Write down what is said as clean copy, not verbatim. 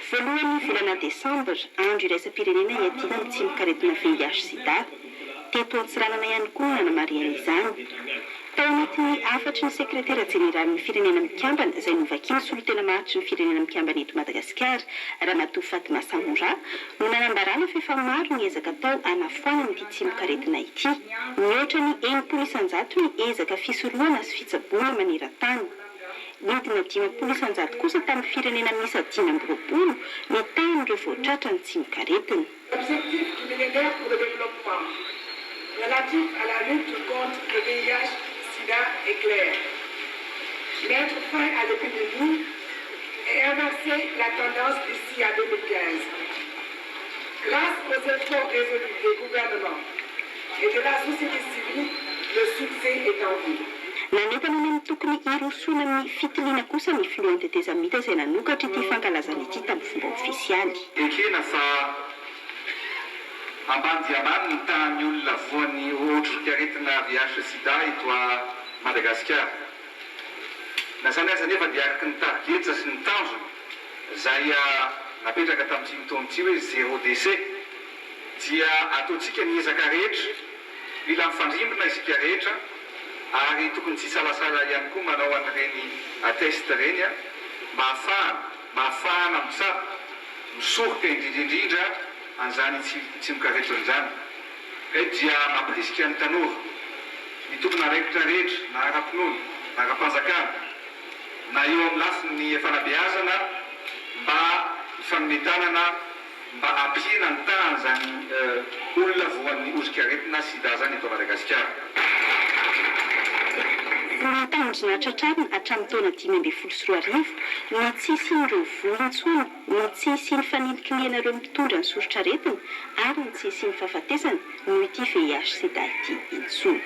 Voalohany volana desambra andro iraisam-pirenena hiadina ny tsy mikaretina VIH sida. Teto Antsiranana ihany koa nanamariana izany. Tao anatin'ny afatry ny sekretera jeneralin'ny firenena mikambana izay novakiany solotena mahatry ny firenena mikambana eto Madagasikara, Ramatoa Fatima Samora, no nanambarana fa efa maro ny ezaka atao hanafoanana ity tsy mikaretina ity. Mihoatra ny 900 ny ezaka fisorohana sy fitsaboana maneran-tany. Nidina 500 kosa tamin'ny firenena misy 520 ny tahan'ireo voatratra ny tsy mikaretina. L'objectif du millénaire pour le développement relatif à la lutte contre le VIH-Sida est clair. Mettre fin à l'épidémie et inverser la tendance d'ici à 2015. Grâce aux efforts résolus des gouvernements et de la société civile, le succès est en vue. Nanentana ny tokony hirosoana ny fitiliana kosa ny filohantetezamita izay nanokatra ity fankalazana ity tamin'ny fomba ofisialy. Ekena fa ambany dia ambany ny tahan'ny olona voan'ny otrikaretina VIH-Sida eto a Madagasikara. Na zany aza nefa dia araky ny targetsa sy ny tanjona izay napetraka tamin'ity taona ity hoe 0 décès dia ataontsika ny ezaka rehetra mila mifandrimbona isika rehetra ary tokony tsy salasala ihany koa manao an'ireny attest reny mba ahafahana mitsara misoroka indrindrindrindra an'izany tsy mikaretina izany. Ray dia mampirisika ny tanora ny tokony araikitra rehetra na ara-pinoana na ara-panjakana na eo amin'ny lafiny fanabeazana mba hifanometanana mba ampiana ny tahany zany olona voan'ny otrikaretina sida zany eto Madagasikara. Nitandrina tratrarina hatramin'ny taona 2024 ny tsy isian'ireo vola intsony, ny tsy isian'ny fanilikinihana mitondra ny sorotraretina ary ny tsy isian'ny fahafatesana no ity VIH-Sida ity intsony.